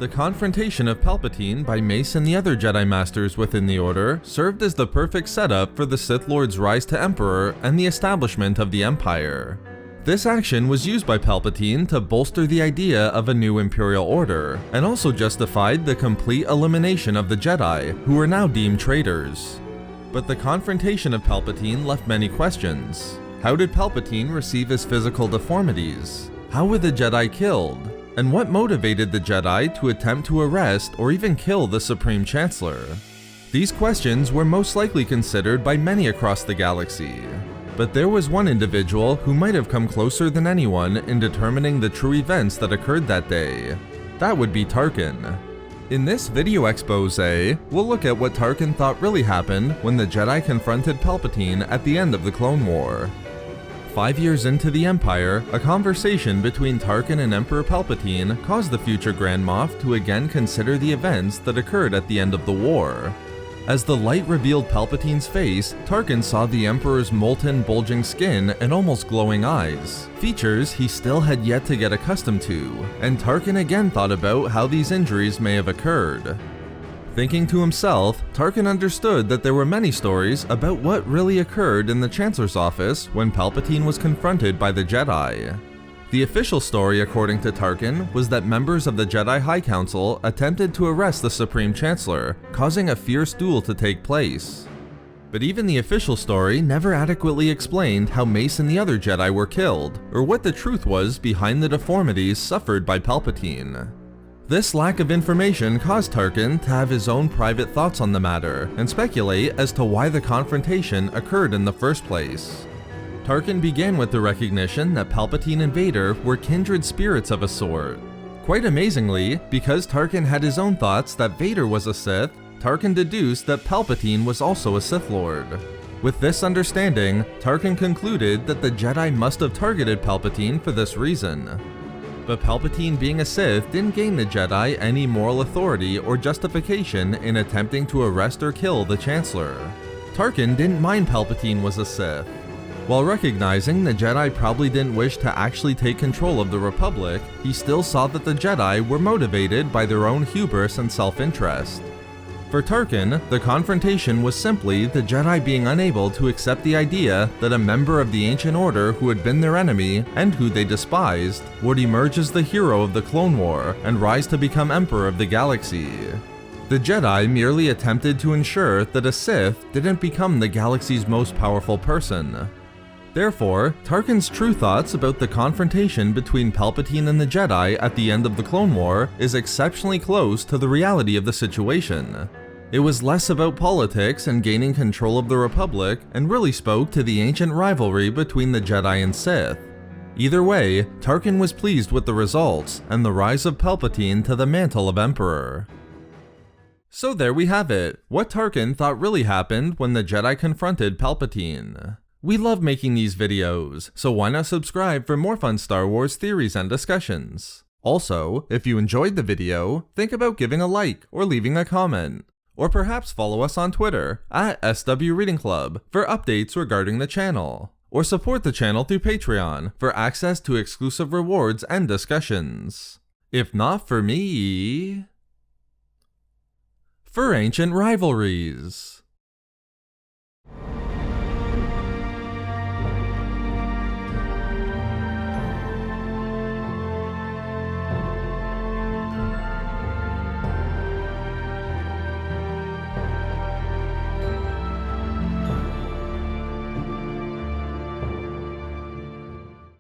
The confrontation of Palpatine by Mace and the other Jedi Masters within the Order served as the perfect setup for the Sith Lord's rise to Emperor and the establishment of the Empire. This action was used by Palpatine to bolster the idea of a new Imperial Order, and also justified the complete elimination of the Jedi, who were now deemed traitors. But the confrontation of Palpatine left many questions. How did Palpatine receive his physical deformities? How were the Jedi killed? And what motivated the Jedi to attempt to arrest or even kill the Supreme Chancellor? These questions were most likely considered by many across the galaxy. But there was one individual who might have come closer than anyone in determining the true events that occurred that day. That would be Tarkin. In this video expose, we'll look at what Tarkin thought really happened when the Jedi confronted Palpatine at the end of the Clone War. 5 years into the Empire, a conversation between Tarkin and Emperor Palpatine caused the future Grand Moff to again consider the events that occurred at the end of the war. As the light revealed Palpatine's face, Tarkin saw the Emperor's molten, bulging skin and almost glowing eyes, features he still had yet to get accustomed to, and Tarkin again thought about how these injuries may have occurred. Thinking to himself, Tarkin understood that there were many stories about what really occurred in the Chancellor's office when Palpatine was confronted by the Jedi. The official story, according to Tarkin, was that members of the Jedi High Council attempted to arrest the Supreme Chancellor, causing a fierce duel to take place. But even the official story never adequately explained how Mace and the other Jedi were killed, or what the truth was behind the deformities suffered by Palpatine. This lack of information caused Tarkin to have his own private thoughts on the matter, and speculate as to why the confrontation occurred in the first place. Tarkin began with the recognition that Palpatine and Vader were kindred spirits of a sort. Quite amazingly, because Tarkin had his own thoughts that Vader was a Sith, Tarkin deduced that Palpatine was also a Sith Lord. With this understanding, Tarkin concluded that the Jedi must have targeted Palpatine for this reason. But Palpatine being a Sith didn't gain the Jedi any moral authority or justification in attempting to arrest or kill the Chancellor. Tarkin didn't mind Palpatine was a Sith. While recognizing the Jedi probably didn't wish to actually take control of the Republic, he still saw that the Jedi were motivated by their own hubris and self-interest. For Tarkin, the confrontation was simply the Jedi being unable to accept the idea that a member of the Ancient Order who had been their enemy, and who they despised, would emerge as the hero of the Clone War and rise to become Emperor of the Galaxy. The Jedi merely attempted to ensure that a Sith didn't become the galaxy's most powerful person. Therefore, Tarkin's true thoughts about the confrontation between Palpatine and the Jedi at the end of the Clone War is exceptionally close to the reality of the situation. It was less about politics and gaining control of the Republic, and really spoke to the ancient rivalry between the Jedi and Sith. Either way, Tarkin was pleased with the results, and the rise of Palpatine to the mantle of Emperor. So there we have it, what Tarkin thought really happened when the Jedi confronted Palpatine. We love making these videos, so why not subscribe for more fun Star Wars theories and discussions? Also, if you enjoyed the video, think about giving a like or leaving a comment. Or perhaps follow us on Twitter at SW Reading Club for updates regarding the channel. Or support the channel through Patreon for access to exclusive rewards and discussions. If not for me, for ancient rivalries.